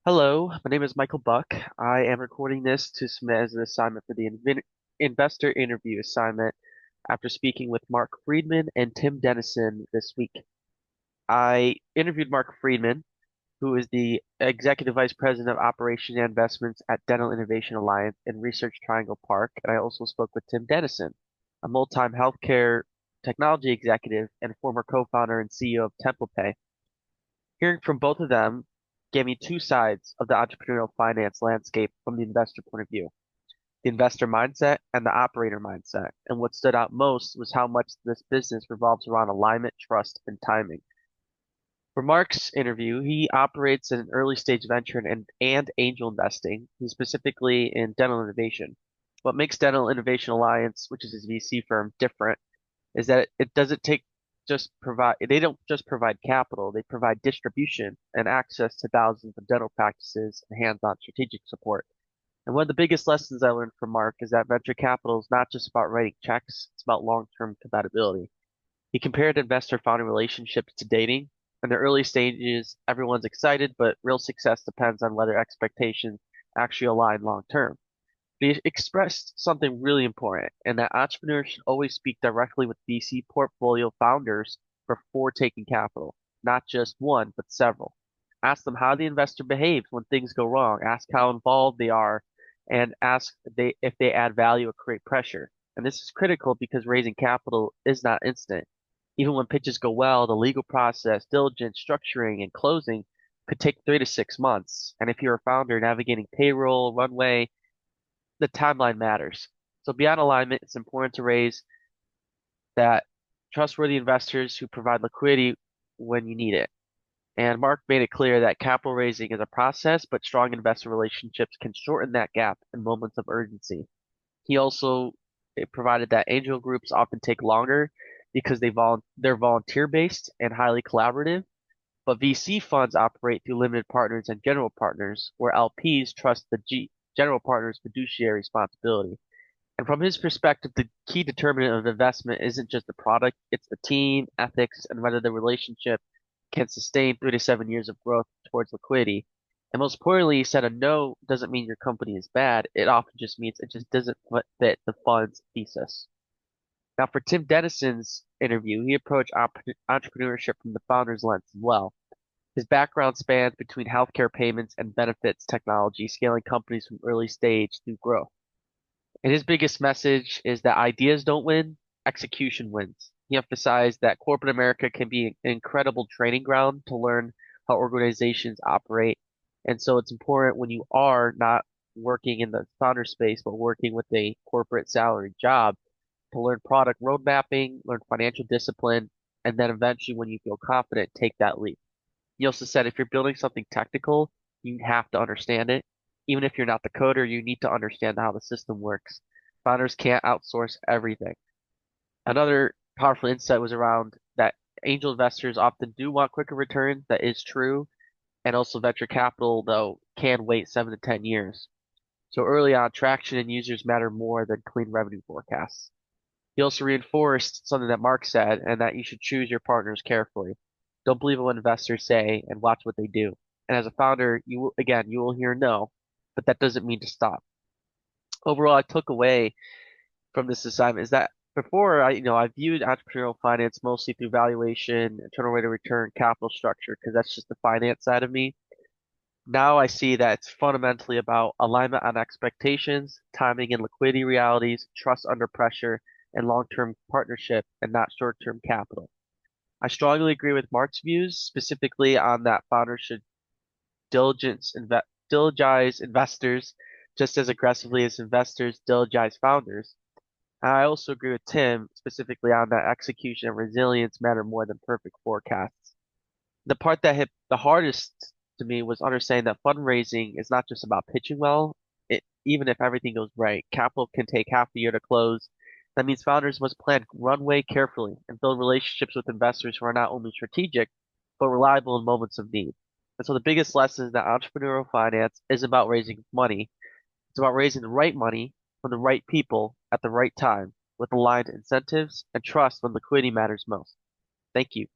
Hello, my name is Michael Buck. I am recording this to submit as an assignment for the investor interview assignment after speaking with Mark Friedman and Tim Denison this week. I interviewed Mark Friedman, who is the Executive Vice President of Operations and Investments at Dental Innovation Alliance in Research Triangle Park, and I also spoke with Tim Denison, a multi-time healthcare technology executive and former co-founder and CEO of TemplePay. Hearing from both of them gave me two sides of the entrepreneurial finance landscape from the investor point of view, the investor mindset and the operator mindset. And what stood out most was how much this business revolves around alignment, trust, and timing. For Mark's interview, he operates in an early stage venture and angel investing, specifically in dental innovation. What makes Dental Innovation Alliance, which is his VC firm, different is that it doesn't take just provide they don't just provide capital, they provide distribution and access to thousands of dental practices and hands-on strategic support. And one of the biggest lessons I learned from Mark is that venture capital is not just about writing checks, it's about long-term compatibility. He compared investor-founder relationships to dating. In the early stages, everyone's excited, but real success depends on whether expectations actually align long-term. They expressed something really important, and that entrepreneurs should always speak directly with VC portfolio founders before taking capital, not just one, but several. Ask them how the investor behaves when things go wrong. Ask how involved they are, and ask if they add value or create pressure. And this is critical because raising capital is not instant. Even when pitches go well, the legal process, diligence, structuring, and closing could take 3 to 6 months. And if you're a founder navigating payroll, runway, the timeline matters. So beyond alignment, it's important to raise that trustworthy investors who provide liquidity when you need it. And Mark made it clear that capital raising is a process, but strong investor relationships can shorten that gap in moments of urgency. He also provided that angel groups often take longer because they're volunteer based and highly collaborative, but VC funds operate through limited partners and general partners, where LPs trust the general partner's fiduciary responsibility. And from his perspective, the key determinant of investment isn't just the product, it's the team, ethics, and whether the relationship can sustain 3 to 7 years of growth towards liquidity. And most importantly, he said a no doesn't mean your company is bad. It often just means it just doesn't fit the fund's thesis. Now, for Tim Denison's interview, he approached entrepreneurship from the founder's lens as well. His background spans between healthcare payments and benefits technology, scaling companies from early stage through growth. And his biggest message is that ideas don't win, execution wins. He emphasized that corporate America can be an incredible training ground to learn how organizations operate. And so it's important when you are not working in the founder space, but working with a corporate salary job to learn product road mapping, learn financial discipline, and then eventually when you feel confident, take that leap. He also said if you're building something technical, you have to understand it. Even if you're not the coder, you need to understand how the system works. Founders can't outsource everything. Another powerful insight was around that angel investors often do want quicker returns. That is true. And also venture capital, though, can wait 7 to 10 years. So early on, traction and users matter more than clean revenue forecasts. He also reinforced something that Mark said, and that you should choose your partners carefully. Don't believe what investors say and watch what they do. And as a founder, you will hear no, but that doesn't mean to stop. Overall, I took away from this assignment is that before I viewed entrepreneurial finance mostly through valuation, internal rate of return, capital structure, because that's just the finance side of me. Now I see that it's fundamentally about alignment on expectations, timing and liquidity realities, trust under pressure, and long-term partnership and not short-term capital. I strongly agree with Mark's views, specifically on that founders should diligence investors just as aggressively as investors diligence founders. I also agree with Tim specifically on that execution and resilience matter more than perfect forecasts. The part that hit the hardest to me was understanding that fundraising is not just about pitching well. Even if everything goes right, capital can take half a year to close. That means founders must plan runway carefully and build relationships with investors who are not only strategic, but reliable in moments of need. And so the biggest lesson is that entrepreneurial finance is about raising money. It's about raising the right money from the right people at the right time with aligned incentives and trust when liquidity matters most. Thank you.